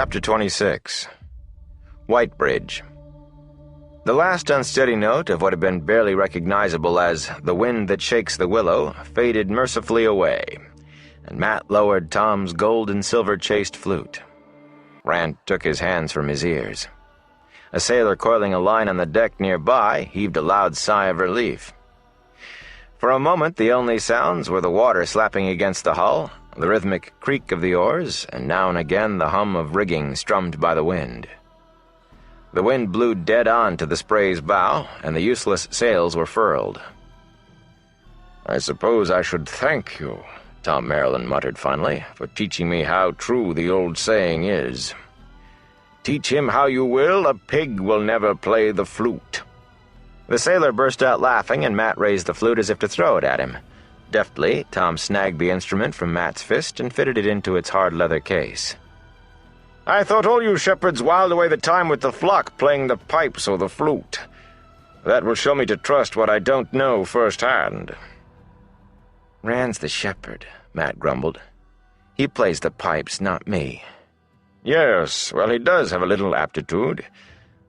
Chapter 26. Whitebridge. The last unsteady note of what had been barely recognizable as the wind that shakes the willow faded mercifully away, and Matt lowered Tom's gold and silver-chased flute. Rand took his hands from his ears. A sailor coiling a line on the deck nearby heaved a loud sigh of relief. For a moment the only sounds were the water slapping against the hull, the rhythmic creak of the oars, and now and again the hum of rigging strummed by the wind. The wind blew dead on to the Spray's bow, and the useless sails were furled. "I suppose I should thank you," Tom Maryland muttered finally, "for teaching me how true the old saying is. Teach him how you will, a pig will never play the flute." The sailor burst out laughing, and Matt raised the flute as if to throw it at him. Deftly, Tom snagged the instrument from Matt's fist and fitted it into its hard leather case. "I thought all you shepherds whiled away the time with the flock playing the pipes or the flute. That will show me to trust what I don't know firsthand." "Rand's the shepherd," Matt grumbled. "He plays the pipes, not me." "Yes, well, he does have a little aptitude.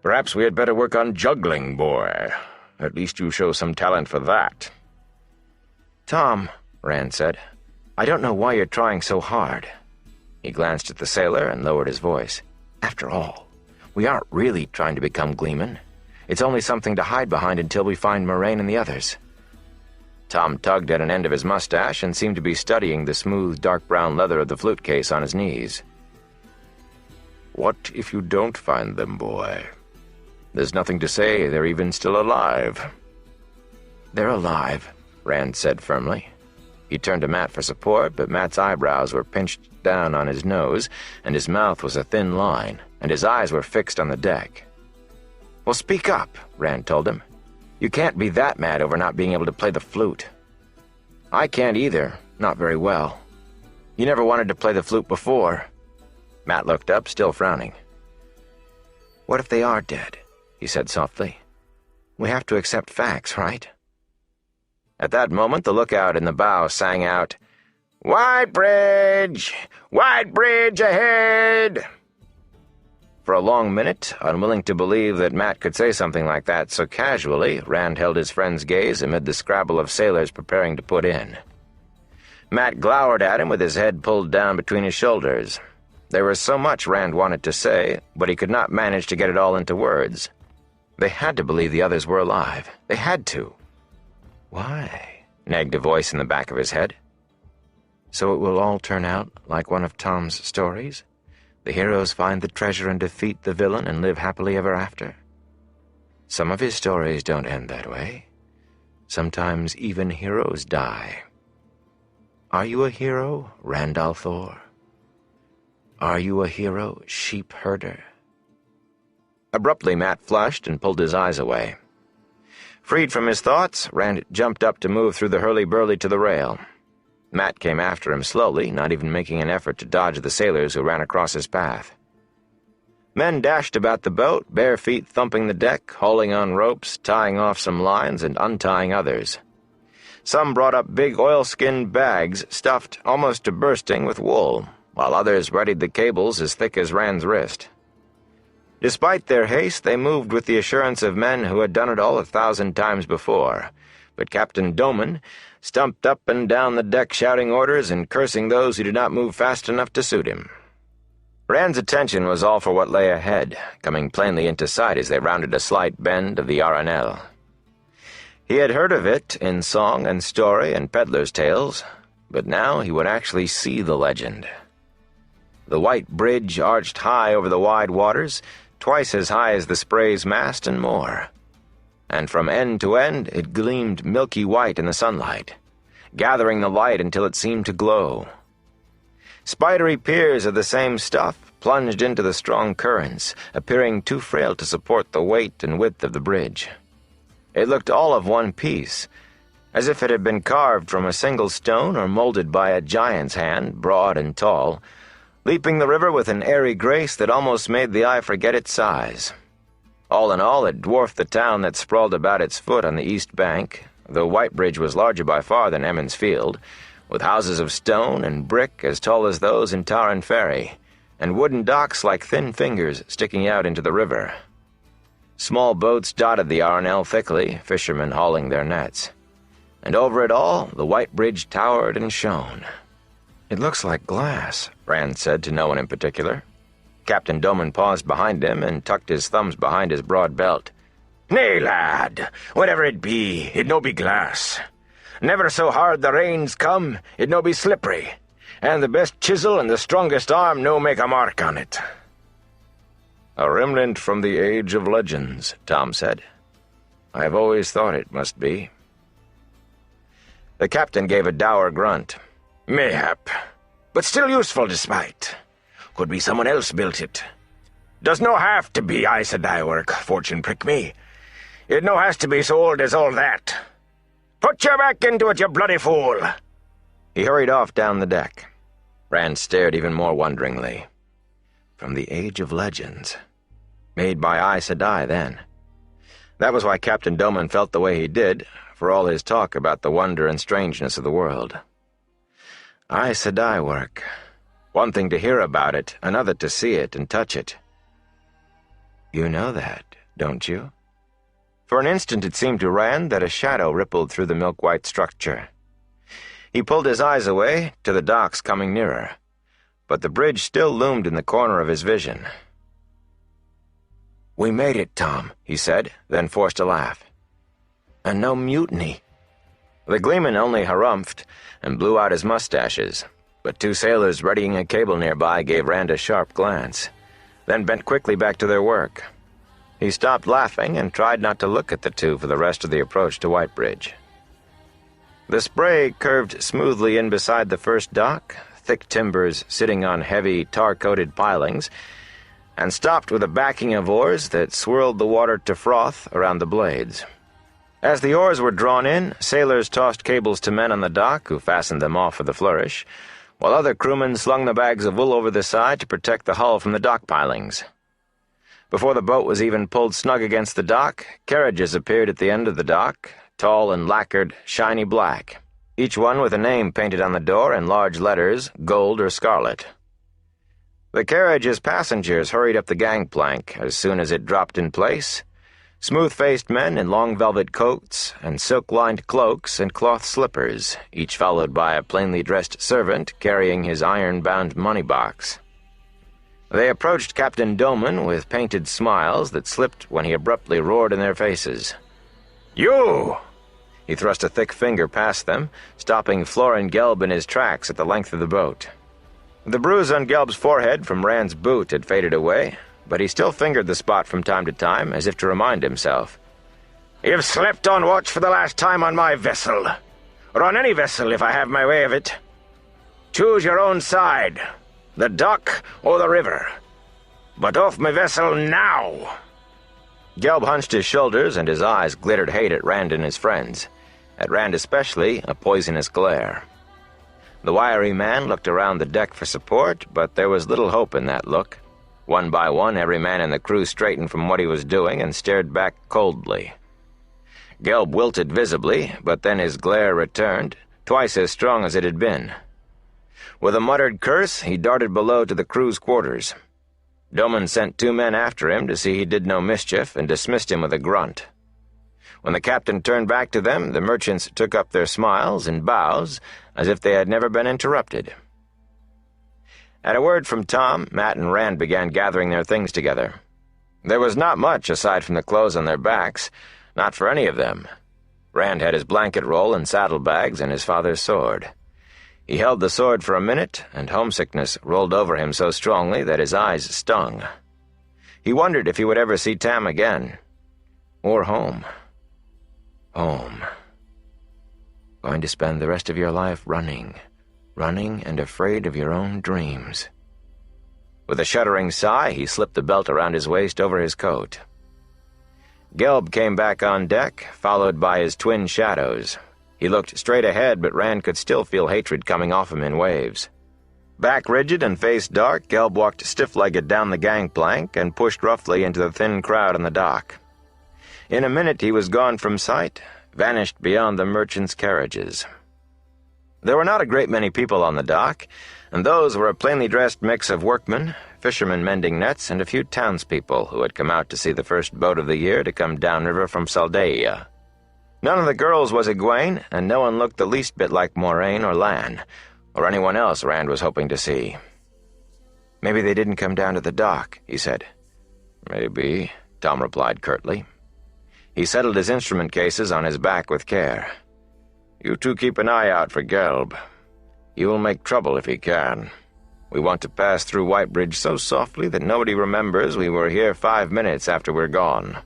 Perhaps we had better work on juggling, boy. At least you show some talent for that." "Tom," Rand said, "I don't know why you're trying so hard." He glanced at the sailor and lowered his voice. "After all, we aren't really trying to become gleemen. It's only something to hide behind until we find Moraine and the others." Tom tugged at an end of his mustache and seemed to be studying the smooth, dark brown leather of the flute case on his knees. "What if you don't find them, boy? There's nothing to say they're even still alive." "They're alive," Rand said firmly. He turned to Matt for support, but Matt's eyebrows were pinched down on his nose, and his mouth was a thin line, and his eyes were fixed on the deck. "Well, speak up," Rand told him. "You can't be that mad over not being able to play the flute." "I can't either, not very well. You never wanted to play the flute before." Matt looked up, still frowning. "What if they are dead?" he said softly. "We have to accept facts, right?" At that moment, the lookout in the bow sang out, "Whitebridge! Whitebridge ahead!" For a long minute, unwilling to believe that Matt could say something like that so casually, Rand held his friend's gaze amid the scrabble of sailors preparing to put in. Matt glowered at him with his head pulled down between his shoulders. There was so much Rand wanted to say, but he could not manage to get it all into words. They had to believe the others were alive. They had to. "Why?" nagged a voice in the back of his head. "So it will all turn out like one of Tom's stories? The heroes find the treasure and defeat the villain and live happily ever after? Some of his stories don't end that way. Sometimes even heroes die. Are you a hero, Randall Thor? Are you a hero, sheep herder?" Abruptly, Matt flushed and pulled his eyes away. Freed from his thoughts, Rand jumped up to move through the hurly-burly to the rail. Matt came after him slowly, not even making an effort to dodge the sailors who ran across his path. Men dashed about the boat, bare feet thumping the deck, hauling on ropes, tying off some lines and untying others. Some brought up big oilskin bags stuffed almost to bursting with wool, while others readied the cables as thick as Rand's wrist. Despite their haste, they moved with the assurance of men who had done it all 1,000 times before, but Captain Doman stumped up and down the deck shouting orders and cursing those who did not move fast enough to suit him. Rand's attention was all for what lay ahead, coming plainly into sight as they rounded a slight bend of the Aranel. He had heard of it in song and story and peddlers' tales, but now he would actually see the legend. The white bridge arched high over the wide waters, twice as high as the Spray's mast and more. And from end to end it gleamed milky white in the sunlight, gathering the light until it seemed to glow. Spidery piers of the same stuff plunged into the strong currents, appearing too frail to support the weight and width of the bridge. It looked all of one piece, as if it had been carved from a single stone or molded by a giant's hand, broad and tall, leaping the river with an airy grace that almost made the eye forget its size. All in all, it dwarfed the town that sprawled about its foot on the east bank, though Whitebridge was larger by far than Emmons Field, with houses of stone and brick as tall as those in Tarn Ferry, and wooden docks like thin fingers sticking out into the river. Small boats dotted the Arnell thickly, fishermen hauling their nets. And over it all, the white bridge towered and shone. "It looks like glass," Rand said to no one in particular. Captain Doman paused behind him and tucked his thumbs behind his broad belt. "Nay, lad, whatever it be, it no be glass. Never so hard the rains come, it no be slippery, and the best chisel and the strongest arm no make a mark on it." "A remnant from the age of legends," Tom said. "I have always thought it must be." The captain gave a dour grunt. "Mayhap, but still useful despite. Could be someone else built it. Does no have to be Aes Sedai work, fortune prick me. It no has to be so old as all that. Put your back into it, you bloody fool!" He hurried off down the deck. Rand stared even more wonderingly. From the age of legends. Made by Aes Sedai, then. That was why Captain Doman felt the way he did, for all his talk about the wonder and strangeness of the world. Aes Sedai work. One thing to hear about it, another to see it and touch it. You know that, don't you? For an instant it seemed to Rand that a shadow rippled through the milk-white structure. He pulled his eyes away to the docks coming nearer, but the bridge still loomed in the corner of his vision. "We made it, Tom," he said, then forced a laugh. "And no mutiny." The gleeman only harumphed and blew out his mustaches, but two sailors readying a cable nearby gave Rand a sharp glance, then bent quickly back to their work. He stopped laughing and tried not to look at the two for the rest of the approach to Whitebridge. The spray curved smoothly in beside the first dock, thick timbers sitting on heavy, tar-coated pilings, and stopped with a backing of oars that swirled the water to froth around the blades. As the oars were drawn in, sailors tossed cables to men on the dock who fastened them off with a flourish, while other crewmen slung the bags of wool over the side to protect the hull from the dock pilings. Before the boat was even pulled snug against the dock, carriages appeared at the end of the dock, tall and lacquered, shiny black, each one with a name painted on the door in large letters, gold or scarlet. The carriage's passengers hurried up the gangplank as soon as it dropped in place, smooth-faced men in long velvet coats and silk-lined cloaks and cloth slippers, each followed by a plainly dressed servant carrying his iron-bound money-box. They approached Captain Doman with painted smiles that slipped when he abruptly roared in their faces. "You!" He thrust a thick finger past them, stopping Florin Gelb in his tracks at the length of the boat. The bruise on Gelb's forehead from Rand's boot had faded away, but he still fingered the spot from time to time, as if to remind himself. "You've slept on watch for the last time on my vessel, or on any vessel if I have my way of it. Choose your own side, the dock or the river. But off my vessel now!" Gelb hunched his shoulders, and his eyes glittered hate at Rand and his friends, at Rand especially, a poisonous glare. The wiry man looked around the deck for support, but there was little hope in that look. One by one, every man in the crew straightened from what he was doing and stared back coldly. Gelb wilted visibly, but then his glare returned, twice as strong as it had been. With a muttered curse, he darted below to the crew's quarters. Doman sent 2 men after him to see he did no mischief and dismissed him with a grunt. When the captain turned back to them, the merchants took up their smiles and bows as if they had never been interrupted. At a word from Tom, Matt and Rand began gathering their things together. There was not much aside from the clothes on their backs, not for any of them. Rand had his blanket roll and saddlebags and his father's sword. He held the sword for a minute, and homesickness rolled over him so strongly that his eyes stung. He wondered if he would ever see Tam again. Or home. Home. Going to spend the rest of your life running and afraid of your own dreams. With a shuddering sigh, he slipped the belt around his waist over his coat. Gelb came back on deck, followed by his twin shadows. He looked straight ahead, but Rand could still feel hatred coming off him in waves. Back rigid and face dark, Gelb walked stiff-legged down the gangplank and pushed roughly into the thin crowd on the dock. In a minute he was gone from sight, vanished beyond the merchants' carriages. There were not a great many people on the dock, and those were a plainly dressed mix of workmen, fishermen mending nets, and a few townspeople who had come out to see the first boat of the year to come downriver from Saldaia. None of the girls was Egwene, and no one looked the least bit like Moraine or Lan, or anyone else Rand was hoping to see. "Maybe they didn't come down to the dock," he said. "Maybe," Tom replied curtly. He settled his instrument cases on his back with care. "You two keep an eye out for Gelb. He will make trouble if he can. We want to pass through Whitebridge so softly that nobody remembers we were here 5 minutes after we're gone."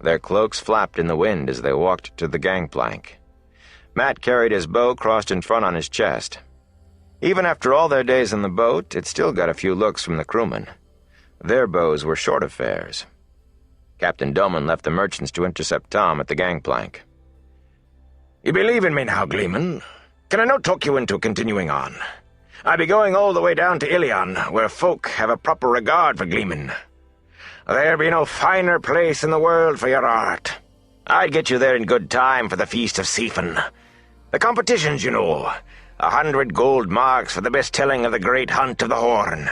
Their cloaks flapped in the wind as they walked to the gangplank. Matt carried his bow crossed in front on his chest. Even after all their days in the boat, it still got a few looks from the crewmen. Their bows were short affairs. Captain Doman left the merchants to intercept Tom at the gangplank. "You believe in me now, Gleeman? Can I not talk you into continuing on? I be going all the way down to Ilion, where folk have a proper regard for Gleeman. There be no finer place in the world for your art. I'd get you there in good time for the Feast of Siphon. The competitions, you know. 100 gold marks for the best telling of the great hunt of the Horn."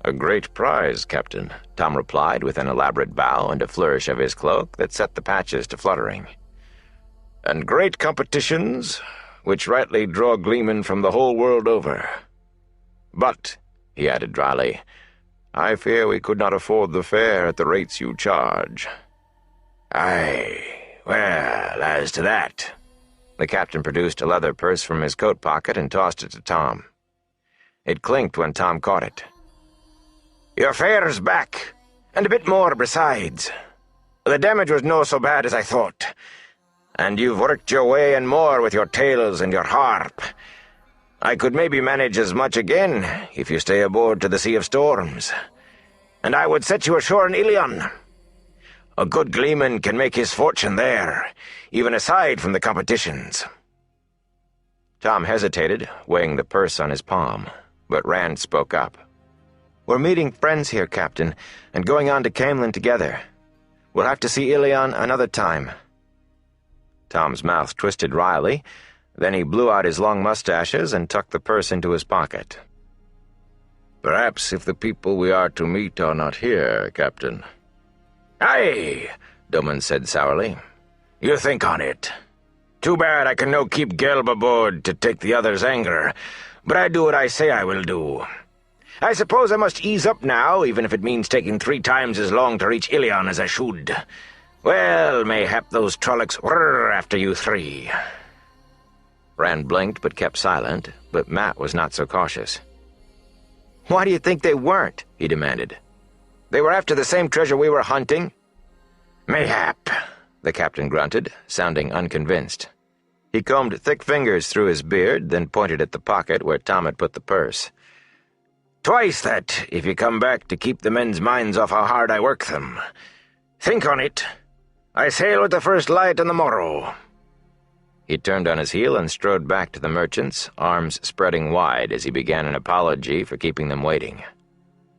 "A great prize, Captain," Tom replied with an elaborate bow and a flourish of his cloak that set the patches to fluttering. "And great competitions, which rightly draw gleemen from the whole world over. But," he added dryly, "I fear we could not afford the fare at the rates you charge." "Aye, well, as to that—" The captain produced a leather purse from his coat pocket and tossed it to Tom. It clinked when Tom caught it. "Your fare's back, and a bit more besides. The damage was no so bad as I thought, and you've worked your way and more with your tales and your harp. I could maybe manage as much again if you stay aboard to the Sea of Storms, and I would set you ashore in Ilion. A good gleeman can make his fortune there, even aside from the competitions." Tom hesitated, weighing the purse on his palm, but Rand spoke up. "We're meeting friends here, Captain, and going on to Camelin together. We'll have to see Ilion another time." Tom's mouth twisted wryly. Then he blew out his long mustaches and tucked the purse into his pocket. "Perhaps if the people we are to meet are not here, Captain." "Aye," Doman said sourly. "You think on it. Too bad I can no keep Gelb aboard to take the other's anger, but I do what I say I will do. I suppose I must ease up now, even if it means taking 3 times as long to reach Ilion as I should. Well, mayhap those trollocs whirr after you 3. Rand blinked but kept silent, but Matt was not so cautious. "Why do you think they weren't?" he demanded. "They were after the same treasure we were hunting?" "Mayhap," the captain grunted, sounding unconvinced. He combed thick fingers through his beard, then pointed at the pocket where Tom had put the purse. "Twice that, if you come back to keep the men's minds off how hard I work them. Think on it. I sail with the first light on the morrow." He turned on his heel and strode back to the merchants, arms spreading wide as he began an apology for keeping them waiting.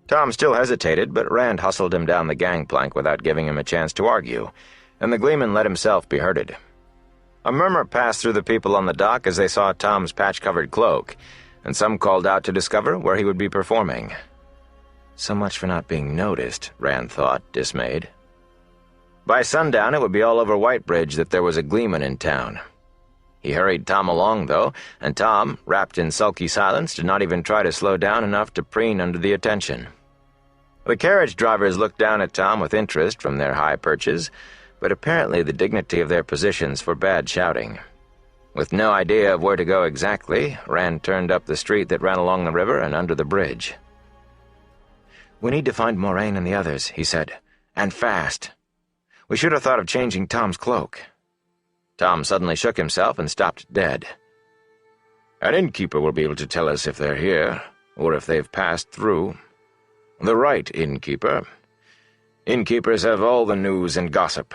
Tom still hesitated, but Rand hustled him down the gangplank without giving him a chance to argue, and the gleeman let himself be herded. A murmur passed through the people on the dock as they saw Tom's patch-covered cloak, and some called out to discover where he would be performing. So much for not being noticed, Rand thought, dismayed. By sundown, it would be all over Whitebridge that there was a gleeman in town. He hurried Tom along, though, and Tom, wrapped in sulky silence, did not even try to slow down enough to preen under the attention. The carriage drivers looked down at Tom with interest from their high perches, but apparently the dignity of their positions forbade shouting. With no idea of where to go exactly, Rand turned up the street that ran along the river and under the bridge. "We need to find Moraine and the others," he said, "and fast. We should have thought of changing Tom's cloak." Tom suddenly shook himself and stopped dead. "An innkeeper will be able to tell us if they're here, or if they've passed through. The right innkeeper. Innkeepers have all the news and gossip.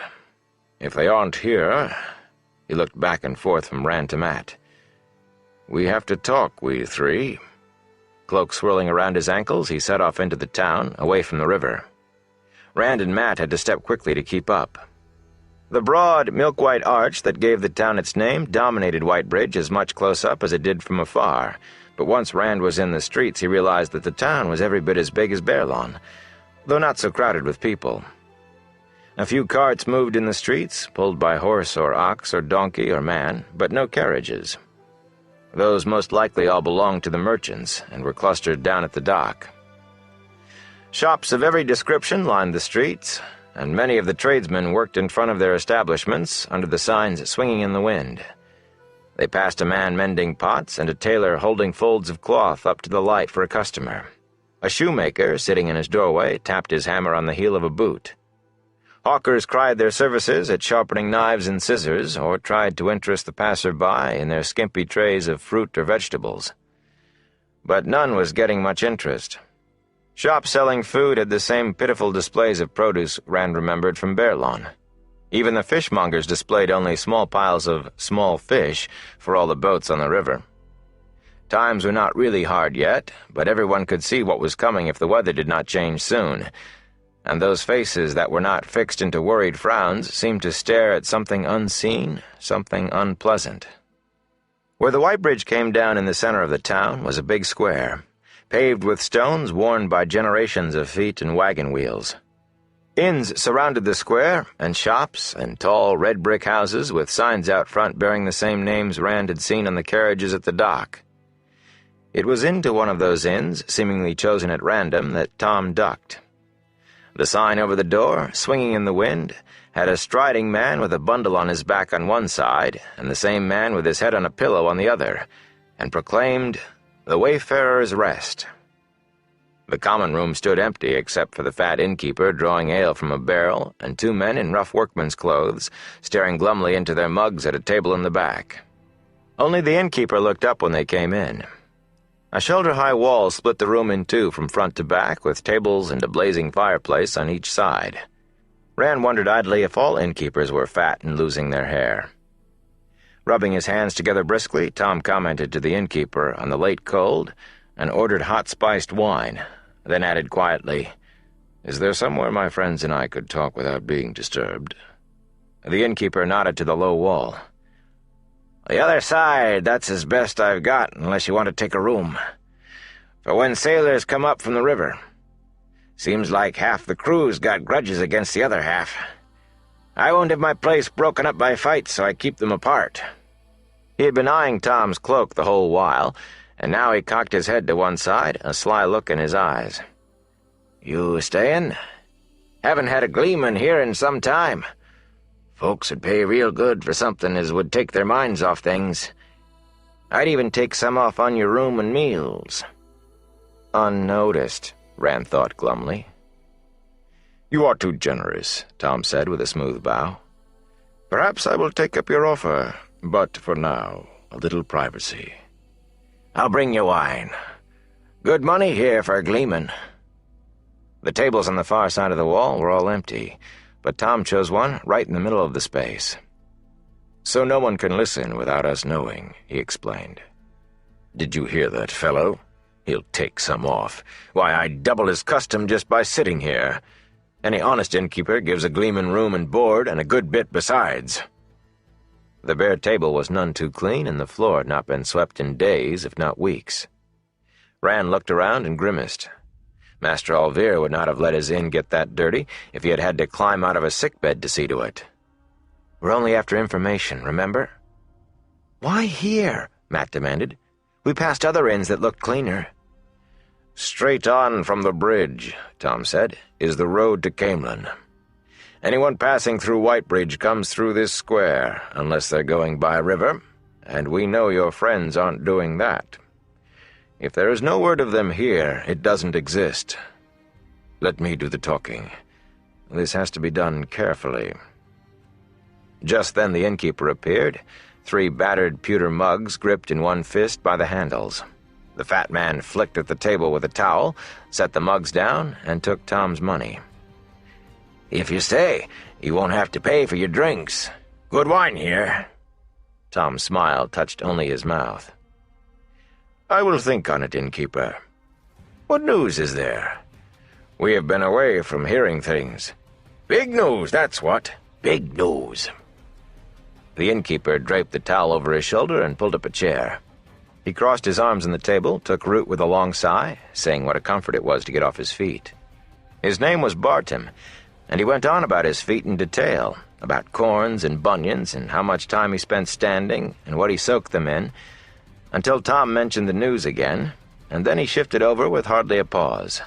If they aren't here—" He looked back and forth from Rand to Matt. "We have to talk, we 3. Cloak swirling around his ankles, he set off into the town, away from the river. Rand and Matt had to step quickly to keep up. The broad, milk-white arch that gave the town its name dominated Whitebridge as much close up as it did from afar, but once Rand was in the streets he realized that the town was every bit as big as Baerlon, though not so crowded with people. A few carts moved in the streets, pulled by horse or ox or donkey or man, but no carriages. Those most likely all belonged to the merchants and were clustered down at the dock. Shops of every description lined the streets, and many of the tradesmen worked in front of their establishments under the signs swinging in the wind. They passed a man mending pots and a tailor holding folds of cloth up to the light for a customer. A shoemaker, sitting in his doorway, tapped his hammer on the heel of a boot. Hawkers cried their services at sharpening knives and scissors, or tried to interest the passer-by in their skimpy trays of fruit or vegetables. But none was getting much interest. Shops selling food had the same pitiful displays of produce Rand remembered from Baerlon. Even the fishmongers displayed only small piles of small fish for all the boats on the river. Times were not really hard yet, but everyone could see what was coming if the weather did not change soon, and those faces that were not fixed into worried frowns seemed to stare at something unseen, something unpleasant. Where the Whitebridge came down in the center of the town was a big square, paved with stones worn by generations of feet and wagon wheels. Inns surrounded the square, and shops, and tall red brick houses with signs out front bearing the same names Rand had seen on the carriages at the dock. It was into one of those inns, seemingly chosen at random, that Tom ducked. The sign over the door, swinging in the wind, had a striding man with a bundle on his back on one side, and the same man with his head on a pillow on the other, and proclaimed, "The Wayfarer's Rest." The common room stood empty except for the fat innkeeper drawing ale from a barrel and two men in rough workman's clothes staring glumly into their mugs at a table in the back. Only the innkeeper looked up when they came in. A shoulder-high wall split the room in two from front to back, with tables and a blazing fireplace on each side. Rand wondered idly if all innkeepers were fat and losing their hair. Rubbing his hands together briskly, Tom commented to the innkeeper on the late cold and ordered hot spiced wine, then added quietly, "Is there somewhere my friends and I could talk without being disturbed?" The innkeeper nodded to the low wall. "The other side, that's as best I've got, unless you want to take a room. For when sailors come up from the river, seems like half the crew's got grudges against the other half. I won't have my place broken up by fights, so I keep them apart." He had been eyeing Tom's cloak the whole while, and now he cocked his head to one side, a sly look in his eyes. "You stayin'? Haven't had a gleeman here in some time. Folks would pay real good for something as would take their minds off things. I'd even take some off on your room and meals." "Unnoticed," Rand thought glumly. "You are too generous," Tom said with a smooth bow. "Perhaps I will take up your offer, but for now, a little privacy." "I'll bring you wine. Good money here for a gleeman." The tables on the far side of the wall were all empty, but Tom chose one right in the middle of the space. "So no one can listen without us knowing," he explained. "Did you hear that fellow? He'll take some off. Why, I'd double his custom just by sitting here. Any honest innkeeper gives a gleeman room and board, and a good bit besides." The bare table was none too clean, and the floor had not been swept in days, if not weeks. Rand looked around and grimaced. Master Alvir would not have let his inn get that dirty if he had had to climb out of a sickbed to see to it. "We're only after information, remember?" "Why here?" Matt demanded. "We passed other inns that looked cleaner." "Straight on from the bridge," Tom said, "is the road to Camelin. Anyone passing through Whitebridge comes through this square, unless they're going by river, and we know your friends aren't doing that. If there is no word of them here, it doesn't exist. Let me do the talking. This has to be done carefully." Just then the innkeeper appeared, 3 battered pewter mugs gripped in one fist by the handles. The fat man flicked at the table with a towel, set the mugs down, and took Tom's money. "If you stay, you won't have to pay for your drinks. Good wine here." Tom's smile touched only his mouth. "I will think on it, innkeeper. What news is there? We have been away from hearing things." "Big news, that's what. Big news." The innkeeper draped the towel over his shoulder and pulled up a chair. He crossed his arms on the table, took root with a long sigh, saying what a comfort it was to get off his feet. His name was Bartim, and he went on about his feet in detail, about corns and bunions and how much time he spent standing and what he soaked them in, until Tom mentioned the news again, and then he shifted over with hardly a pause.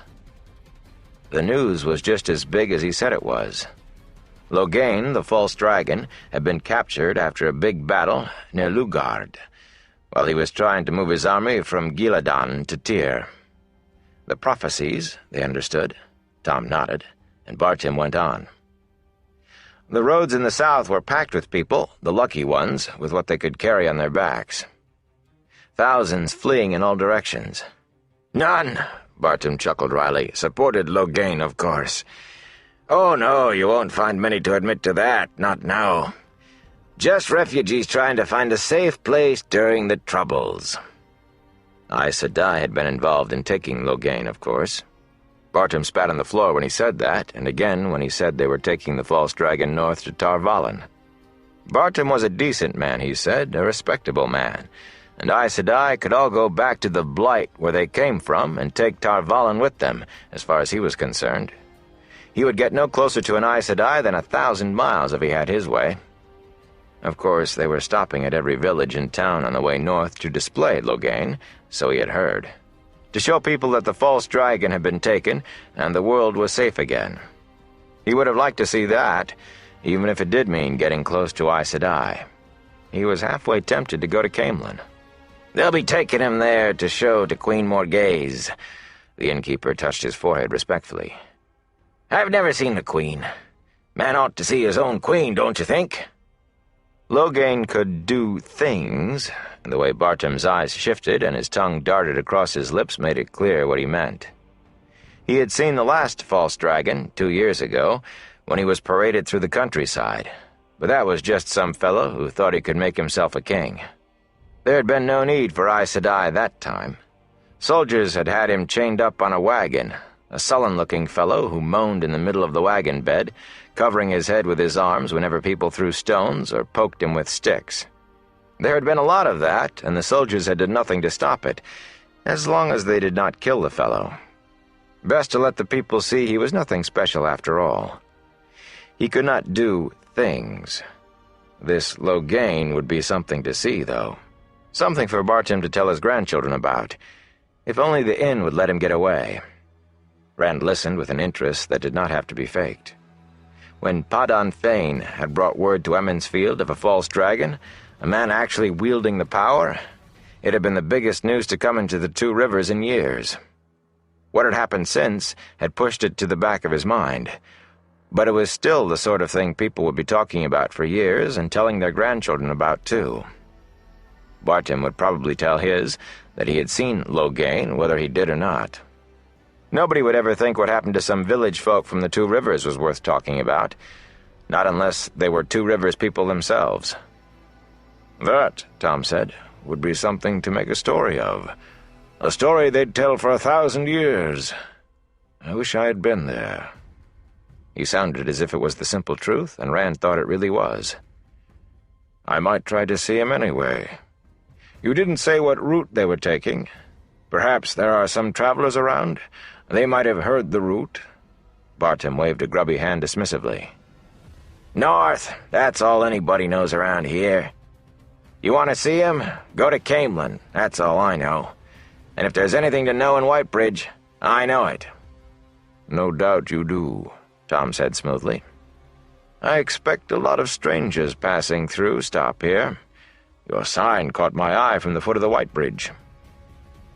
The news was just as big as he said it was. Loghain, the false dragon, had been captured after a big battle near Lugard, while he was trying to move his army from Gillidan to Tyr. The prophecies, they understood. Tom nodded, and Bartim went on. The roads in the south were packed with people, the lucky ones, with what they could carry on their backs. Thousands fleeing in all directions. "None," Bartim chuckled wryly. "Supported Loghain, of course. Oh, no, you won't find many to admit to that, not now. Just refugees trying to find a safe place during the Troubles." Aes Sedai had been involved in taking Loghain, of course. Bartim spat on the floor when he said that, and again when he said they were taking the false dragon north to Tar Valon. Bartim was a decent man, he said, a respectable man, and Aes Sedai could all go back to the Blight where they came from and take Tar Valon with them, as far as he was concerned. He would get no closer to an Aes Sedai than 1,000 miles if he had his way. Of course, they were stopping at every village and town on the way north to display Loghain, so he had heard, to show people that the false dragon had been taken and the world was safe again. He would have liked to see that, even if it did mean getting close to Aes Sedai. He was halfway tempted to go to Caemlyn. "They'll be taking him there to show to Queen Morgase." The innkeeper touched his forehead respectfully. "I've never seen the Queen. Man ought to see his own queen, don't you think?" Loghain could do things, and the way Bartim's eyes shifted and his tongue darted across his lips made it clear what he meant. He had seen the last false dragon 2 years ago, when he was paraded through the countryside, but that was just some fellow who thought he could make himself a king. There had been no need for Aes Sedai that time. Soldiers had had him chained up on a wagon, a sullen-looking fellow who moaned in the middle of the wagon bed, covering his head with his arms whenever people threw stones or poked him with sticks. There had been a lot of that, and the soldiers had done nothing to stop it, as long as they did not kill the fellow. Best to let the people see he was nothing special after all. He could not do things. This Loghain would be something to see, though. Something for Bartim to tell his grandchildren about. If only the inn would let him get away. Rand listened with an interest that did not have to be faked. When Padan Fain had brought word to Emond's Field of a false dragon, a man actually wielding the power, it had been the biggest news to come into the Two Rivers in years. What had happened since had pushed it to the back of his mind, but it was still the sort of thing people would be talking about for years and telling their grandchildren about, too. Bartim would probably tell his that he had seen Loghain, whether he did or not. Nobody would ever think what happened to some village folk from the Two Rivers was worth talking about, not unless they were Two Rivers people themselves. "That," Tom said, "would be something to make a story of. A story they'd tell for 1,000 years. I wish I had been there." He sounded as if it was the simple truth, and Rand thought it really was. "I might try to see him anyway. You didn't say what route they were taking. Perhaps there are some travelers around. They might have heard the route." Bartim waved a grubby hand dismissively. "North, that's all anybody knows around here. You want to see him? Go to Caemlyn, that's all I know. And if there's anything to know in Whitebridge, I know it." "No doubt you do," Tom said smoothly. "I expect a lot of strangers passing through stop here. Your sign caught my eye from the foot of the Whitebridge."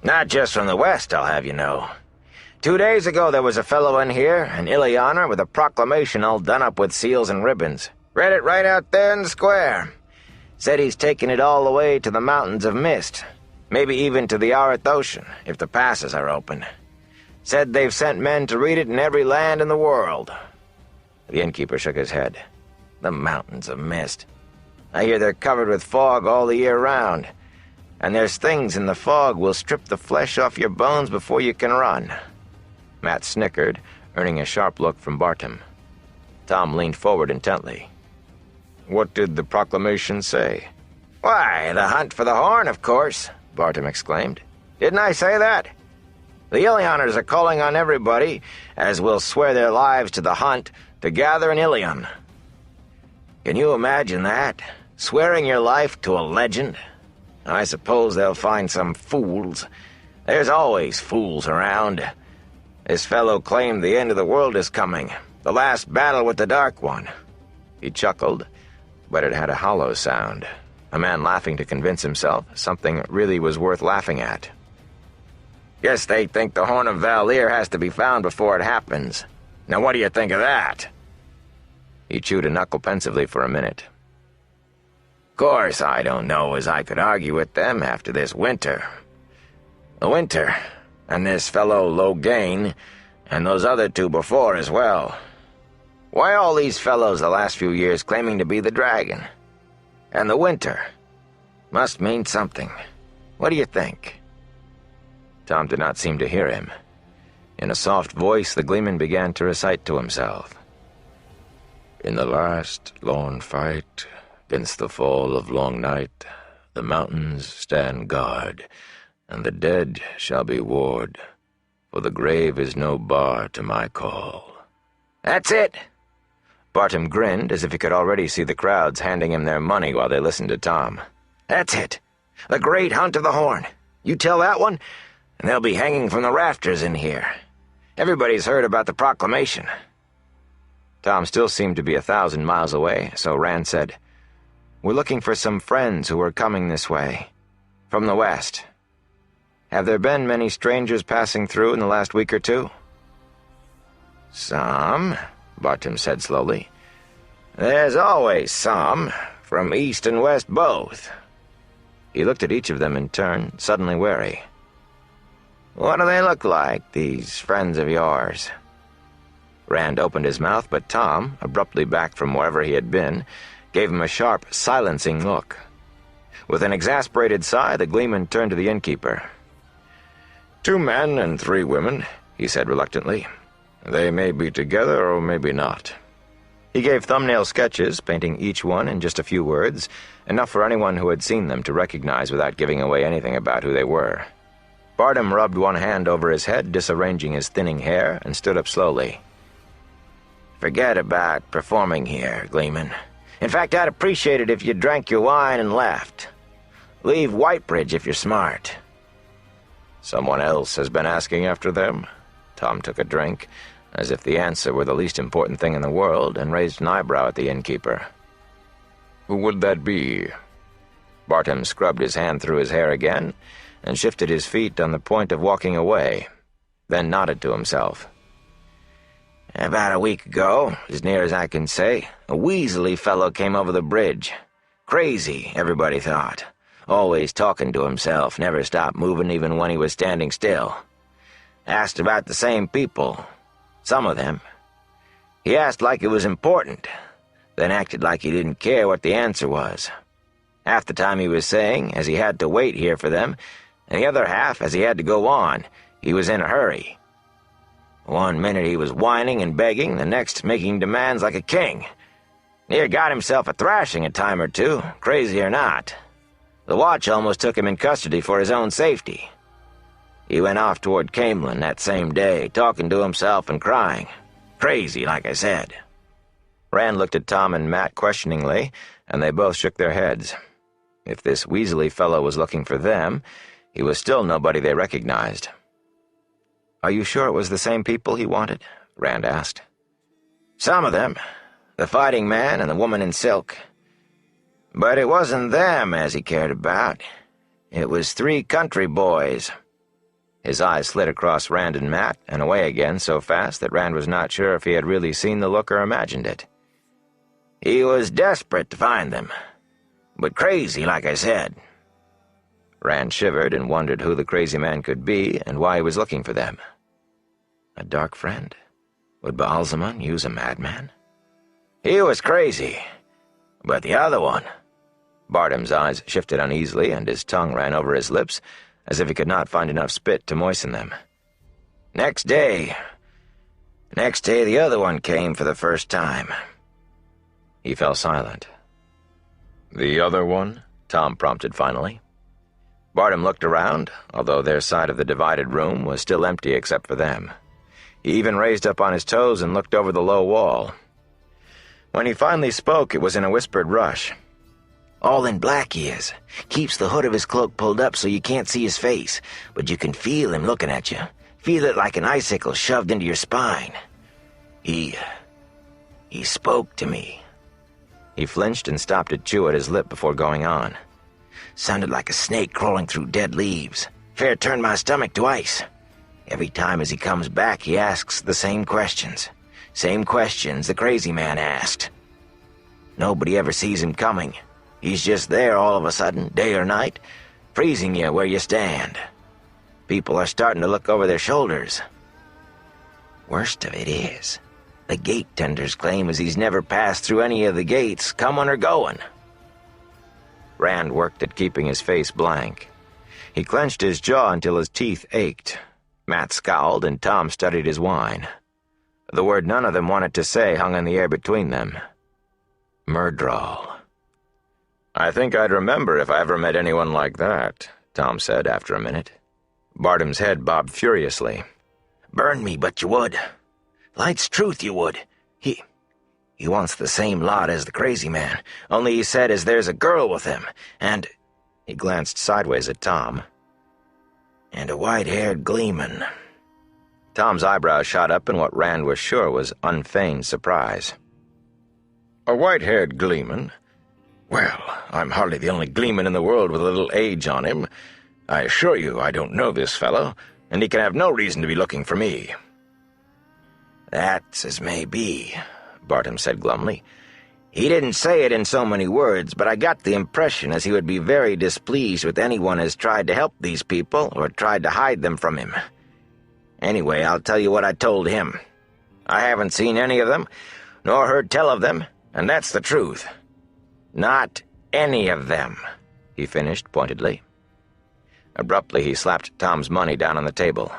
"Not just from the west, I'll have you know. 2 days ago there was a fellow in here, an Ileaner, with a proclamation all done up with seals and ribbons. Read it right out there in the square. Said he's taking it all the way to the Mountains of Mist, maybe even to the Arth Ocean, if the passes are open. Said they've sent men to read it in every land in the world." The innkeeper shook his head. "The Mountains of Mist. I hear they're covered with fog all the year round. And there's things in the fog will strip the flesh off your bones before you can run." Matt snickered, earning a sharp look from Bartim. Tom leaned forward intently. What did the proclamation say? Why, the hunt for the horn, of course, Bartom exclaimed. Didn't I say that? The Ilioners are calling on everybody, as will swear their lives to the hunt, to gather in Ilion. Can you imagine that? Swearing your life to a legend? I suppose they'll find some fools. There's always fools around. This fellow claimed the end of the world is coming, the last battle with the Dark One. He chuckled, but it had a hollow sound. A man laughing to convince himself something really was worth laughing at. Guess they think the Horn of Valir has to be found before it happens. Now what do you think of that? He chewed a knuckle pensively for a minute. Course, I don't know as I could argue with them after this winter. The winter, and this fellow Logain, and those other two before as well. Why all these fellows the last few years claiming to be the dragon? And the winter must mean something. What do you think? Tom did not seem to hear him. In a soft voice, the Gleeman began to recite to himself. In the last lone fight, against the fall of long night, the mountains stand guard, and the dead shall be ward, for the grave is no bar to my call. That's it! Bartom grinned as if he could already see the crowds handing him their money while they listened to Tom. That's it. The great hunt of the horn. You tell that one, and they'll be hanging from the rafters in here. Everybody's heard about the proclamation. Tom still seemed to be 1,000 miles away, so Rand said, We're looking for some friends who are coming this way, from the west. Have there been many strangers passing through in the last week or two? Some, Bartom said slowly. There's always some, from east and west both. He looked at each of them in turn, suddenly wary. What do they look like, these friends of yours? Rand opened his mouth, but Tom, abruptly back from wherever he had been, gave him a sharp, silencing look. With an exasperated sigh, the Gleeman turned to the innkeeper. 2 men and 3 women, he said reluctantly. They may be together or maybe not. He gave thumbnail sketches, painting each one in just a few words, enough for anyone who had seen them to recognize without giving away anything about who they were. Bartom rubbed one hand over his head, disarranging his thinning hair, and stood up slowly. Forget about performing here, Gleeman. In fact, I'd appreciate it if you drank your wine and left. Leave Whitebridge if you're smart. Someone else has been asking after them? Tom took a drink, as if the answer were the least important thing in the world, and raised an eyebrow at the innkeeper. Who would that be? Bartom scrubbed his hand through his hair again, and shifted his feet on the point of walking away, then nodded to himself. About a week ago, as near as I can say, a weaselly fellow came over the bridge. Crazy, everybody thought. Always talking to himself, never stopped moving even when he was standing still. Asked about the same people. Some of them. He asked like it was important, then acted like he didn't care what the answer was. Half the time he was saying, as he had to wait here for them, and the other half, as he had to go on, he was in a hurry. One minute he was whining and begging, the next making demands like a king. Near got himself a thrashing a time or two, crazy or not. The watch almost took him in custody for his own safety. He went off toward Camelin that same day, talking to himself and crying. Crazy, like I said. Rand looked at Tom and Matt questioningly, and they both shook their heads. If this Weasley fellow was looking for them, he was still nobody they recognized. Are you sure it was the same people he wanted? Rand asked. Some of them. The fighting man and the woman in silk. But it wasn't them as he cared about. It was 3 country boys. His eyes slid across Rand and Matt and away again so fast that Rand was not sure if he had really seen the look or imagined it. He was desperate to find them. But crazy, like I said. Rand shivered and wondered who the crazy man could be and why he was looking for them. A dark friend? Would Baalzamon use a madman? He was crazy. But the other one... Bartom's eyes shifted uneasily and his tongue ran over his lips, as if he could not find enough spit to moisten them. Next day the other one came for the first time. He fell silent. "The other one?" Tom prompted finally. Bartum looked around, although their side of the divided room was still empty except for them. He even raised up on his toes and looked over the low wall. When he finally spoke, it was in a whispered rush. "All in black he is. Keeps the hood of his cloak pulled up so you can't see his face, but you can feel him looking at you. Feel it like an icicle shoved into your spine. He spoke to me." He flinched and stopped to chew at his lip before going on. "Sounded like a snake crawling through dead leaves. Fair turned my stomach to ice. Every time as he comes back, he asks the same questions. Same questions the crazy man asked. Nobody ever sees him coming. He's just there all of a sudden, day or night, freezing you where you stand. People are starting to look over their shoulders. Worst of it is, the gate tenders claim as he's never passed through any of the gates, coming or going." Rand worked at keeping his face blank. He clenched his jaw until his teeth ached. Matt scowled, and Tom studied his wine. The word none of them wanted to say hung in the air between them. Myrddraal. "I think I'd remember if I ever met anyone like that," Tom said after a minute. Bartum's head bobbed furiously. "Burn me, but you would. Light's truth you would. He wants the same lot as the crazy man, only he said as there's a girl with him, and—" He glanced sideways at Tom. "And a white-haired gleeman." Tom's eyebrows shot up in what Rand was sure was unfeigned surprise. "A white-haired gleeman? Well, I'm hardly the only gleeman in the world with a little age on him. I assure you I don't know this fellow, and he can have no reason to be looking for me." "That's as may be," Bartum said glumly. "He didn't say it in so many words, but I got the impression as he would be very displeased with anyone as tried to help these people or tried to hide them from him. Anyway, I'll tell you what I told him. I haven't seen any of them, nor heard tell of them, and that's the truth. Not any of them," he finished pointedly. Abruptly, he slapped Tom's money down on the table.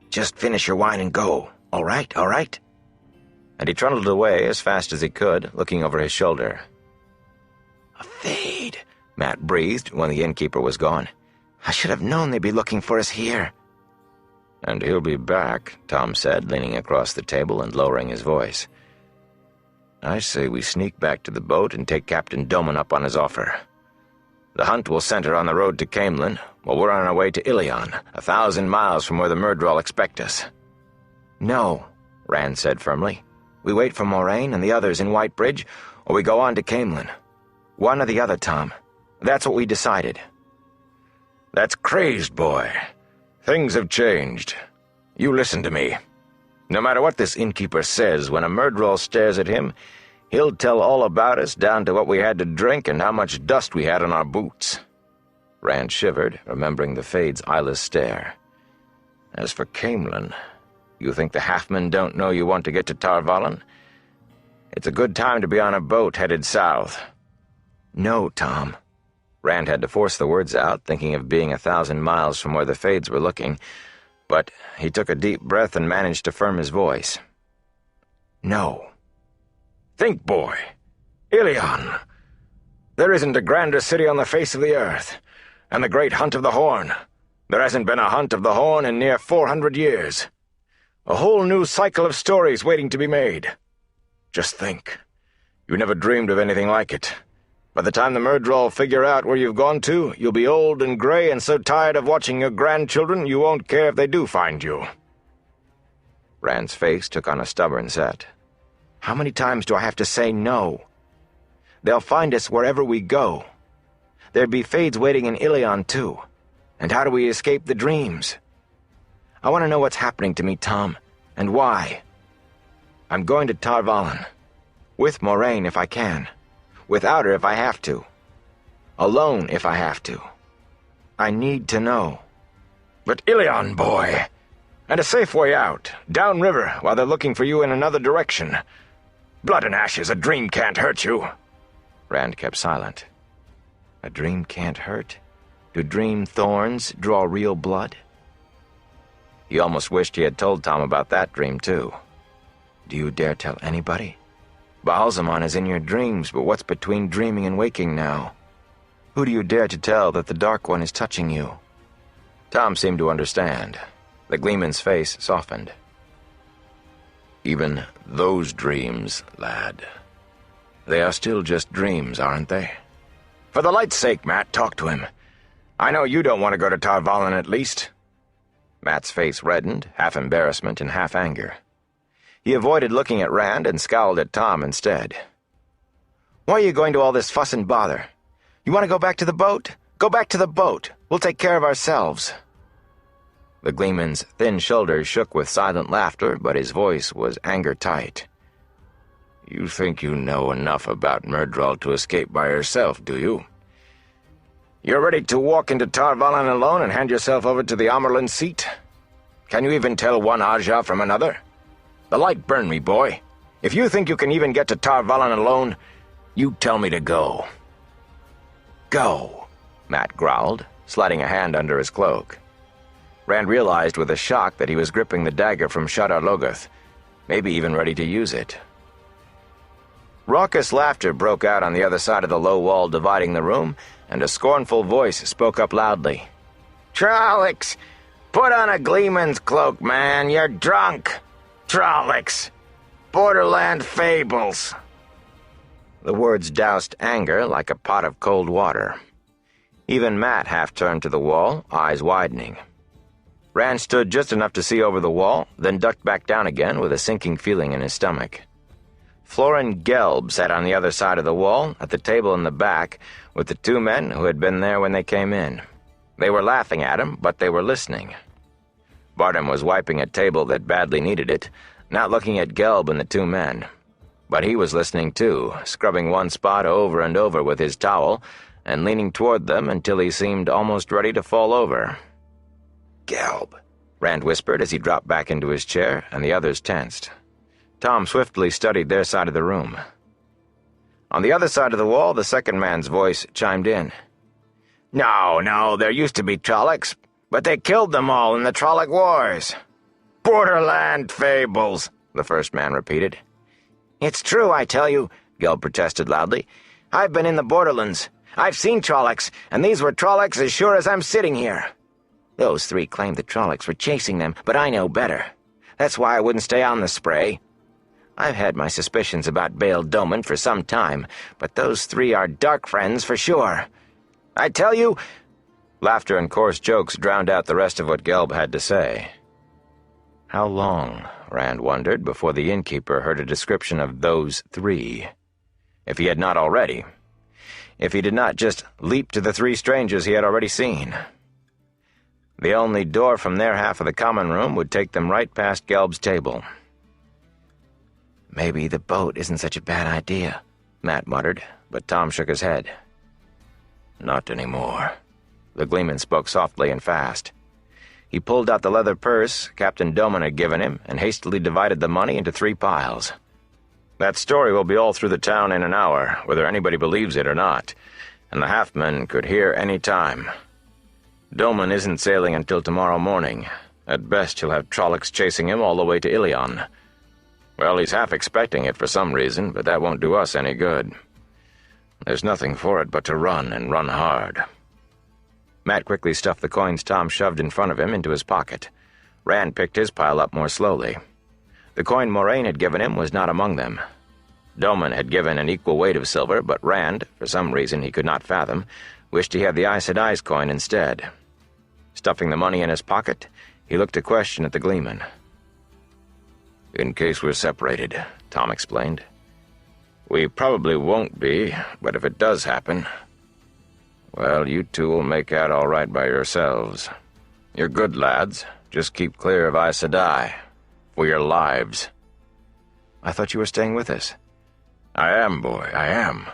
"Just finish your wine and go. All right, all right?" And he trundled away as fast as he could, looking over his shoulder. "A fade," Matt breathed when the innkeeper was gone. "I should have known they'd be looking for us here." "And he'll be back," Tom said, leaning across the table and lowering his voice. "I say we sneak back to the boat and take Captain Doman up on his offer. The hunt will center on the road to Camelin, while we're on our way to Ilion, 1,000 miles from where the Myrddraal expect us." "No," Rand said firmly. "We wait for Moraine and the others in Whitebridge, or we go on to Camelin. One or the other, Tom. That's what we decided." "That's crazed, boy. Things have changed. You listen to me. No matter what this innkeeper says, when a Myrddraal stares at him, he'll tell all about us down to what we had to drink and how much dust we had on our boots." Rand shivered, remembering the Fade's eyeless stare. "As for Camelin, you think the halfmen don't know you want to get to Tar Valon? It's a good time to be on a boat headed south." "No, Tom." Rand had to force the words out, thinking of being 1,000 miles from where the Fades were looking, but he took a deep breath and managed to firm his voice. "No." "Think, boy. Ilion. There isn't a grander city on the face of the earth. And the great Hunt of the Horn. There hasn't been a Hunt of the Horn in near 400 years. A whole new cycle of stories waiting to be made. Just think. You never dreamed of anything like it. By the time the Myrddraal figure out where you've gone to, you'll be old and gray and so tired of watching your grandchildren you won't care if they do find you." Rand's face took on a stubborn set. "How many times do I have to say no? They'll find us wherever we go. There'd be Fades waiting in Ilion, too. And how do we escape the dreams? I want to know what's happening to me, Tom, and why. I'm going to Tar Valon. With Moraine if I can. Without her if I have to. Alone if I have to. I need to know." "But Ilion, boy. And a safe way out, downriver, while they're looking for you in another direction. Blood and ashes, a dream can't hurt you." Rand kept silent. A dream can't hurt? Do dream thorns draw real blood? He almost wished he had told Tom about that dream, too. "Do you dare tell anybody?" Baalzamon is in your dreams, but what's between dreaming and waking now? Who do you dare to tell that the Dark One is touching you?" Tom seemed to understand. The Gleeman's face softened. "Even those dreams, lad. They are still just dreams, aren't they? For the light's sake, Matt, talk to him. I know you don't want to go to Tar Valon at least." Matt's face reddened, half embarrassment and half anger. He avoided looking at Rand and scowled at Tom instead. "Why are you going to all this fuss and bother? You want to go back to the boat? Go back to the boat. We'll take care of ourselves." The Gleeman's thin shoulders shook with silent laughter, but his voice was anger-tight. "You think you know enough about Myrddraal to escape by yourself, do you? You're ready to walk into Tar Valon alone and hand yourself over to the Amerlin seat? Can you even tell one Aja from another? The light burn me, boy. If you think you can even get to Tar Valon alone, you tell me to go." "Go," Matt growled, sliding a hand under his cloak. Rand realized with a shock that he was gripping the dagger from Shadar Logoth, maybe even ready to use it. Raucous laughter broke out on the other side of the low wall dividing the room, and a scornful voice spoke up loudly. "Trollocs! Put on a Gleeman's cloak, man. You're drunk. Trollocs! Borderland fables." The words doused anger like a pot of cold water. Even Matt half turned to the wall, eyes widening. Rand stood just enough to see over the wall, then ducked back down again with a sinking feeling in his stomach. Florin Gelb sat on the other side of the wall, at the table in the back, with the two men who had been there when they came in. They were laughing at him, but they were listening. Barnum was wiping a table that badly needed it, not looking at Gelb and the two men. But he was listening too, scrubbing one spot over and over with his towel, and leaning toward them until he seemed almost ready to fall over. "Gelb," Rand whispered as he dropped back into his chair, and the others tensed. Tom swiftly studied their side of the room. On the other side of the wall, the second man's voice chimed in. No, there used to be Trollocs, but they killed them all in the Trolloc Wars." "Borderland fables," the first man repeated. "It's true, I tell you," Gelb protested loudly. "I've been in the Borderlands. I've seen Trollocs, and these were Trollocs as sure as I'm sitting here. Those three claimed the Trollocs were chasing them, but I know better. That's why I wouldn't stay on the spray. I've had my suspicions about Bael Doman for some time, but those three are dark friends for sure. I tell you—" Laughter and coarse jokes drowned out the rest of what Gelb had to say. How long, Rand wondered, before the innkeeper heard a description of those three? If he had not already. If he did not just leap to the three strangers he had already seen. The only door from their half of the common room would take them right past Gelb's table. "Maybe the boat isn't such a bad idea," Matt muttered, but Tom shook his head. "Not anymore." The Gleeman spoke softly and fast. He pulled out the leather purse Captain Doman had given him and hastily divided the money into 3 piles. "That story will be all through the town in an hour, whether anybody believes it or not, and the halfmen could hear any time. Doman isn't sailing until tomorrow morning. At best he'll have Trollocs chasing him all the way to Ilion. Well, he's half expecting it for some reason, but that won't do us any good. There's nothing for it but to run, and run hard." Matt quickly stuffed the coins Tom shoved in front of him into his pocket. Rand picked his pile up more slowly. The coin Moraine had given him was not among them. Doman had given an equal weight of silver, but Rand, for some reason he could not fathom, wished he had the Aes Sedai's coin instead. Stuffing the money in his pocket, he looked a question at the Gleeman. "In case we're separated," Tom explained. "We probably won't be, but if it does happen, well, you two will make out all right by yourselves. You're good lads. Just keep clear of Aes Sedai. For your lives." "I thought you were staying with us." "I am, boy, I am.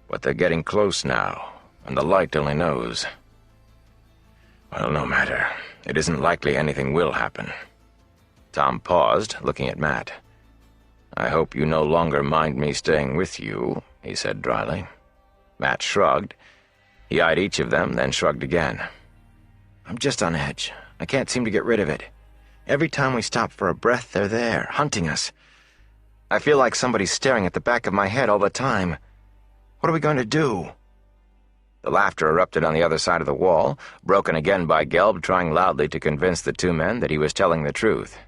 But they're getting close now, and the light only knows. Well, no matter. It isn't likely anything will happen." Tom paused, looking at Matt. "I hope you no longer mind me staying with you," he said dryly. Matt shrugged. He eyed each of them, then shrugged again. "I'm just on edge. I can't seem to get rid of it. Every time we stop for a breath, they're there, hunting us. I feel like somebody's staring at the back of my head all the time. What are we going to do?" The laughter erupted on the other side of the wall, broken again by Gelb trying loudly to convince the two men that he was telling the truth.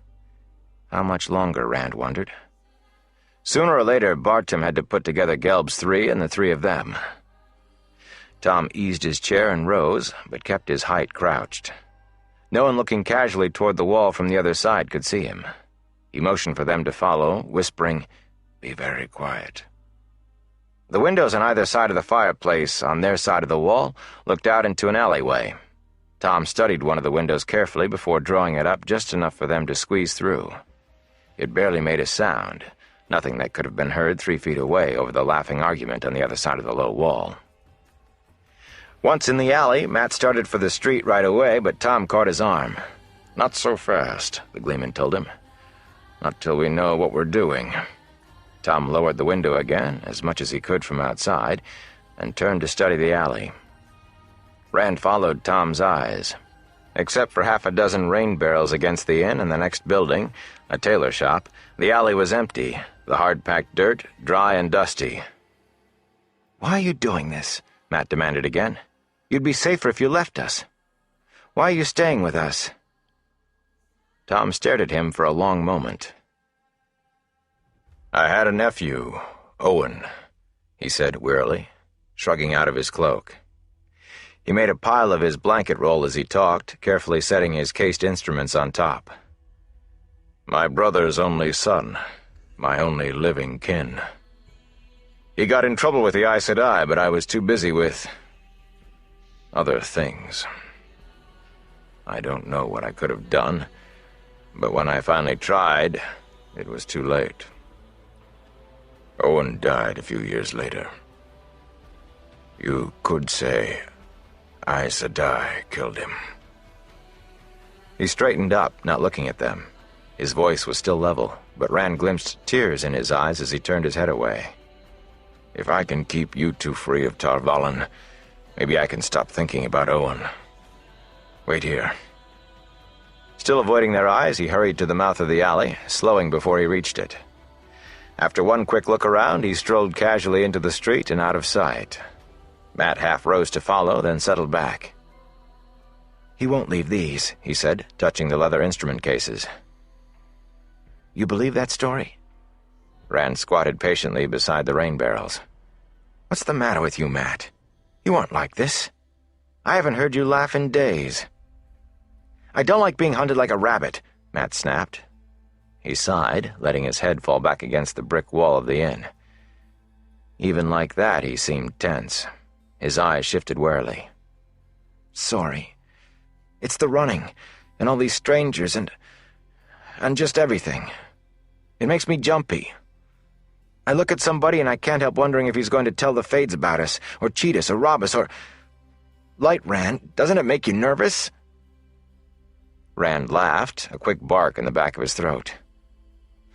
How much longer, Rand wondered. Sooner or later, Bartram had to put together Gelb's three and the three of them. Tom eased his chair and rose, but kept his height crouched. No one looking casually toward the wall from the other side could see him. He motioned for them to follow, whispering, "Be very quiet." The windows on either side of the fireplace, on their side of the wall, looked out into an alleyway. Tom studied one of the windows carefully before drawing it up just enough for them to squeeze through. It barely made a sound, nothing that could have been heard 3 feet away over the laughing argument on the other side of the low wall. Once in the alley, Matt started for the street right away, but Tom caught his arm. "Not so fast," the Gleeman told him. "Not till we know what we're doing." Tom lowered the window again, as much as he could from outside, and turned to study the alley. Rand followed Tom's eyes. Except for half a dozen rain barrels against the inn and the next building, a tailor shop, the alley was empty, the hard-packed dirt dry and dusty. "Why are you doing this?" Matt demanded again. "You'd be safer if you left us. Why are you staying with us?" Tom stared at him for a long moment. "I had a nephew, Owen," he said wearily, shrugging out of his cloak. He made a pile of his blanket roll as he talked, carefully setting his cased instruments on top. "My brother's only son, my only living kin. He got in trouble with the Aes Sedai, but I was too busy with other things. I don't know what I could have done, but when I finally tried, it was too late. Owen died a few years later. You could say Aes Sedai killed him." He straightened up, not looking at them. His voice was still level, but Rand glimpsed tears in his eyes as he turned his head away. "If I can keep you two free of Tar Valon, maybe I can stop thinking about Owen. Wait here." Still avoiding their eyes, he hurried to the mouth of the alley, slowing before he reached it. After one quick look around, he strolled casually into the street and out of sight. Matt half rose to follow, then settled back. "He won't leave these," he said, touching the leather instrument cases. "You believe that story?" Rand squatted patiently beside the rain barrels. "What's the matter with you, Matt? You aren't like this. I haven't heard you laugh in days." "I don't like being hunted like a rabbit," Matt snapped. He sighed, letting his head fall back against the brick wall of the inn. Even like that, he seemed tense. His eyes shifted warily. "Sorry. It's the running, and all these strangers, and just everything. It makes me jumpy. I look at somebody and I can't help wondering if he's going to tell the Fades about us, or cheat us, or rob us, or... Light, Rand, doesn't it make you nervous?" Rand laughed, a quick bark in the back of his throat.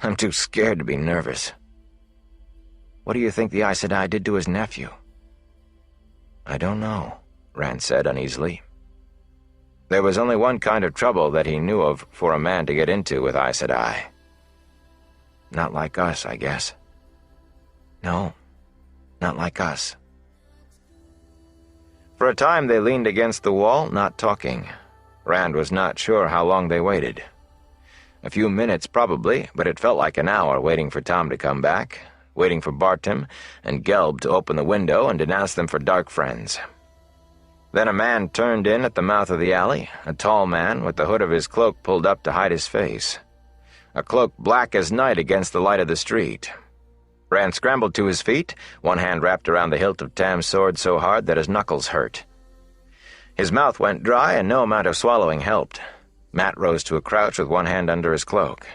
"I'm too scared to be nervous." "What do you think the Aes Sedai did to his nephew?" "I don't know," Rand said uneasily. There was only one kind of trouble that he knew of for a man to get into with Aes Sedai. Not like us, I guess. No, not like us. For a time they leaned against the wall, not talking. Rand was not sure how long they waited. A few minutes, probably, but it felt like an hour waiting for Tom to come back, waiting for Bartram and Gelb to open the window and denounce them for dark friends. Then a man turned in at the mouth of the alley, a tall man with the hood of his cloak pulled up to hide his face. A cloak black as night against the light of the street. Rand scrambled to his feet, one hand wrapped around the hilt of Tam's sword so hard that his knuckles hurt. His mouth went dry and no amount of swallowing helped. Matt rose to a crouch with one hand under his cloak.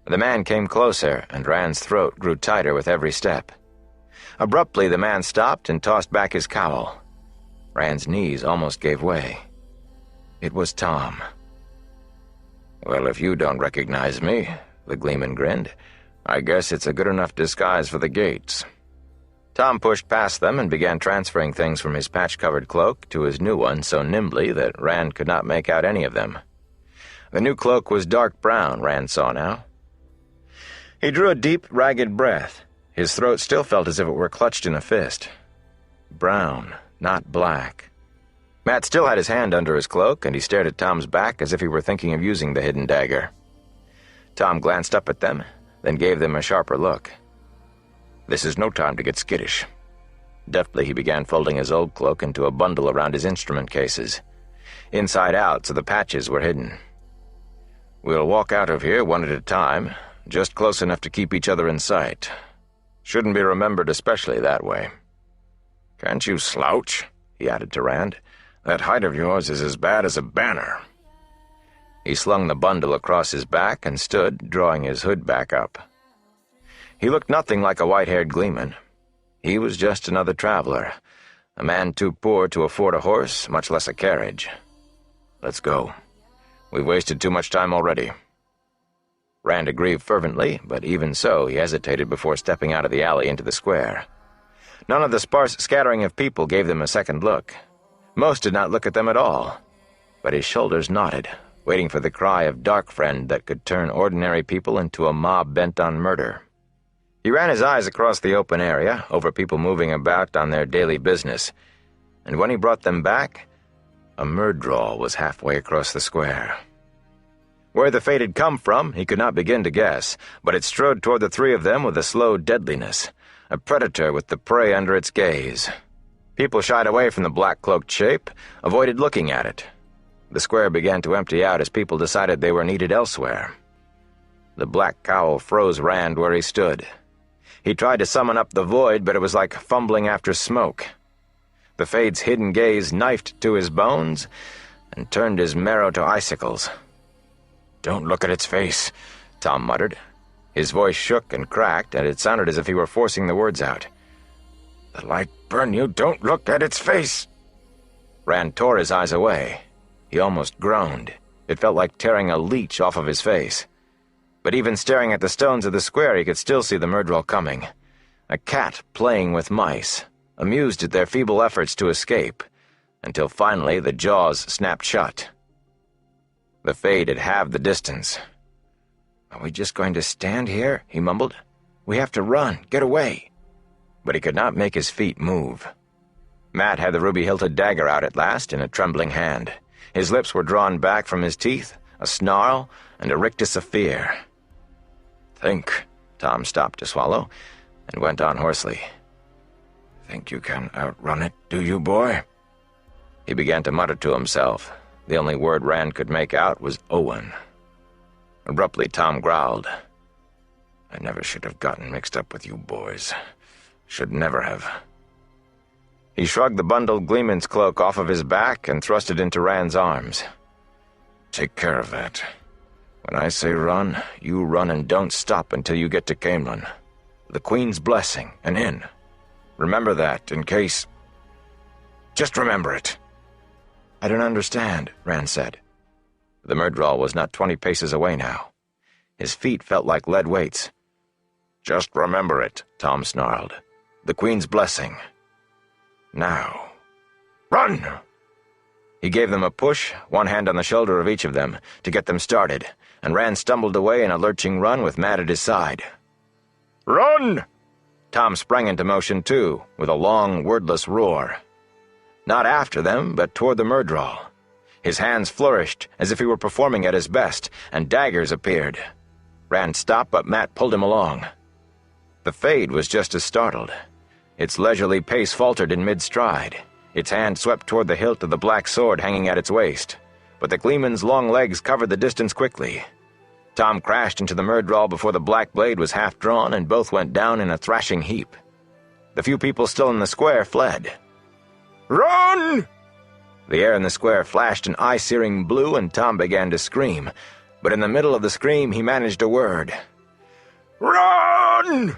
The man came closer, and Rand's throat grew tighter with every step. Abruptly, the man stopped and tossed back his cowl. Rand's knees almost gave way. It was Tom. "Well, if you don't recognize me," the Gleeman grinned, "I guess it's a good enough disguise for the gates." Tom pushed past them and began transferring things from his patch-covered cloak to his new one so nimbly that Rand could not make out any of them. The new cloak was dark brown, Rand saw now. He drew a deep, ragged breath. His throat still felt as if it were clutched in a fist. Brown, not black. Matt still had his hand under his cloak, and he stared at Tom's back as if he were thinking of using the hidden dagger. Tom glanced up at them, then gave them a sharper look. This is no time to get skittish. Deftly he began folding his old cloak into a bundle around his instrument cases, inside out so the patches were hidden. We'll walk out of here one at a time, just close enough to keep each other in sight. Shouldn't be remembered especially that way. Can't you slouch? He added to Rand. That height of yours is as bad as a banner. He slung the bundle across his back and stood, drawing his hood back up. He looked nothing like a white-haired gleeman. He was just another traveler, a man too poor to afford a horse, much less a carriage. Let's go. We've wasted too much time already. Rand agreed fervently, but even so he hesitated before stepping out of the alley into the square. None of the sparse scattering of people gave them a second look. Most did not look at them at all. But his shoulders knotted, waiting for the cry of dark friend that could turn ordinary people into a mob bent on murder. He ran his eyes across the open area, over people moving about on their daily business, and when he brought them back, a myrddraal was halfway across the square. Where the fate had come from, he could not begin to guess, but it strode toward the three of them with a slow deadliness, a predator with the prey under its gaze. People shied away from the black-cloaked shape, avoided looking at it. The square began to empty out as people decided they were needed elsewhere. The black cowl froze Rand where he stood. He tried to summon up the void, but it was like fumbling after smoke. The Fade's hidden gaze knifed to his bones and turned his marrow to icicles. "Don't look at its face," Tom muttered. His voice shook and cracked, and it sounded as if he were forcing the words out. "The light burn you, don't look at its face." Rand tore his eyes away. He almost groaned. It felt like tearing a leech off of his face. But even staring at the stones of the square, he could still see the myrddraal coming. A cat playing with mice, amused at their feeble efforts to escape, until finally the jaws snapped shut. The Fade had halved the distance. "Are we just going to stand here?" he mumbled. "We have to run, get away." But he could not make his feet move. Matt had the ruby-hilted dagger out at last in a trembling hand. His lips were drawn back from his teeth, a snarl, and a rictus of fear. "Think," Tom stopped to swallow, and went on hoarsely. "Think you can outrun it, do you, boy?" He began to mutter to himself. The only word Rand could make out was Owen. Abruptly, Tom growled. "I never should have gotten mixed up with you boys. Should never have." He shrugged the bundled gleeman's cloak off of his back and thrust it into Rand's arms. "Take care of that. When I say run, you run and don't stop until you get to Camelin. The Queen's blessing, and in. Remember that, in case... Just remember it." "I don't understand," Rand said. The myrddraal was not 20 paces away now. His feet felt like lead weights. "Just remember it," Tom snarled. "The Queen's blessing. Now, run!" He gave them a push, one hand on the shoulder of each of them, to get them started, and Rand stumbled away in a lurching run with Matt at his side. "Run!" Tom sprang into motion too, with a long, wordless roar. Not after them, but toward the myrddraal. His hands flourished as if he were performing at his best, and daggers appeared. Rand stopped, but Matt pulled him along. The Fade was just as startled. Its leisurely pace faltered in mid-stride. Its hand swept toward the hilt of the black sword hanging at its waist, but the gleeman's long legs covered the distance quickly. Tom crashed into the myrddraal before the black blade was half drawn, and both went down in a thrashing heap. The few people still in the square fled. "Run!" The air in the square flashed an eye-searing blue, and Tom began to scream. But in the middle of the scream, he managed a word. "Run!"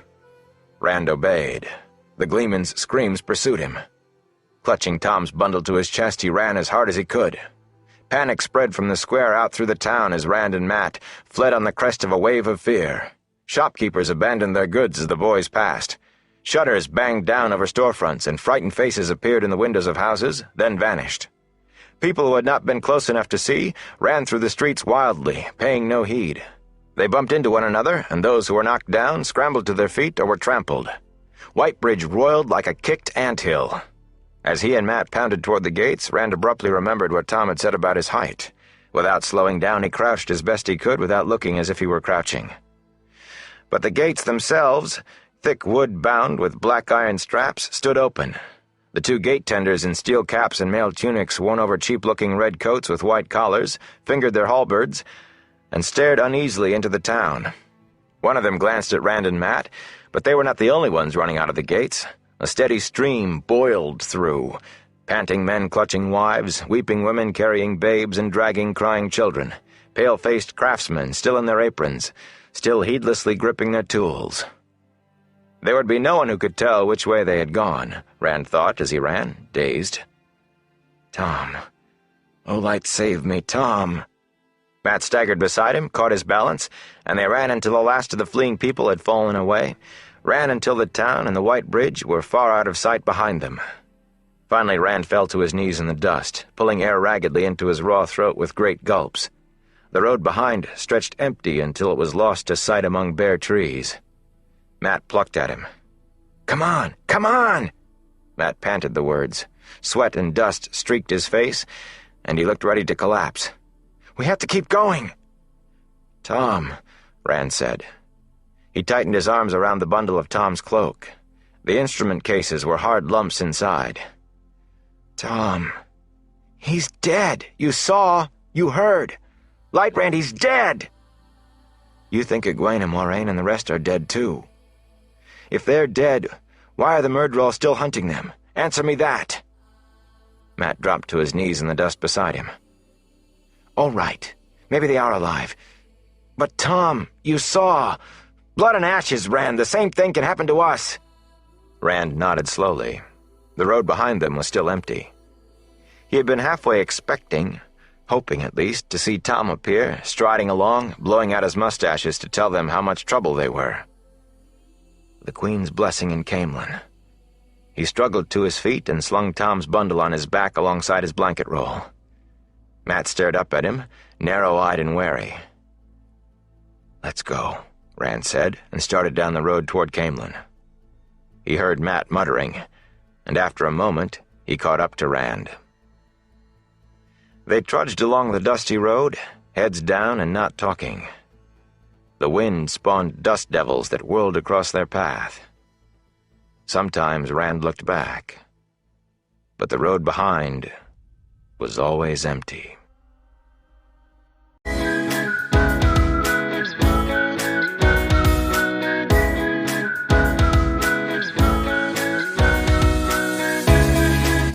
Rand obeyed. The gleeman's screams pursued him. Clutching Tom's bundle to his chest, he ran as hard as he could. Panic spread from the square out through the town as Rand and Matt fled on the crest of a wave of fear. Shopkeepers abandoned their goods as the boys passed. Shutters banged down over storefronts, and frightened faces appeared in the windows of houses, then vanished. People who had not been close enough to see ran through the streets wildly, paying no heed. They bumped into one another, and those who were knocked down scrambled to their feet or were trampled. Whitebridge roiled like a kicked anthill. As he and Matt pounded toward the gates, Rand abruptly remembered what Tom had said about his height. Without slowing down, he crouched as best he could without looking as if he were crouching. But the gates themselves, thick wood bound with black iron straps, stood open. The two gate tenders in steel caps and mail tunics worn over cheap-looking red coats with white collars fingered their halberds and stared uneasily into the town. One of them glanced at Rand and Matt, but they were not the only ones running out of the gates. A steady stream boiled through, panting men clutching wives, weeping women carrying babes and dragging crying children, pale-faced craftsmen still in their aprons, still heedlessly gripping their tools. There would be no one who could tell which way they had gone, Rand thought as he ran, dazed. Tom. Oh, light save me, Tom. Matt staggered beside him, caught his balance, and they ran until the last of the fleeing people had fallen away, ran until the town and the white bridge were far out of sight behind them. Finally, Rand fell to his knees in the dust, pulling air raggedly into his raw throat with great gulps. The road behind stretched empty until it was lost to sight among bare trees. Matt plucked at him. "Come on! Come on!" Matt panted the words. Sweat and dust streaked his face, and he looked ready to collapse. "We have to keep going!" "Tom," Rand said. He tightened his arms around the bundle of Tom's cloak. The instrument cases were hard lumps inside. "Tom, he's dead! You saw! You heard! Lightrand, he's dead!" "You think Egwene and Moraine and the rest are dead, too. If they're dead, why are the Murderall still hunting them? Answer me that!" Matt dropped to his knees in the dust beside him. "All right, maybe they are alive. But Tom, you saw! Blood and ashes, Rand, the same thing can happen to us." Rand nodded slowly. The road behind them was still empty. He had been halfway expecting, hoping at least, to see Tom appear, striding along, blowing out his mustaches to tell them how much trouble they were. The Queen's blessing in Camelin. He struggled to his feet and slung Tom's bundle on his back alongside his blanket roll. Matt stared up at him, narrow-eyed and wary. "Let's go," Rand said, and started down the road toward Camelin. He heard Matt muttering, and after a moment, he caught up to Rand. They trudged along the dusty road, heads down and not talking. The wind spawned dust devils that whirled across their path. Sometimes Rand looked back, but the road behind was always empty.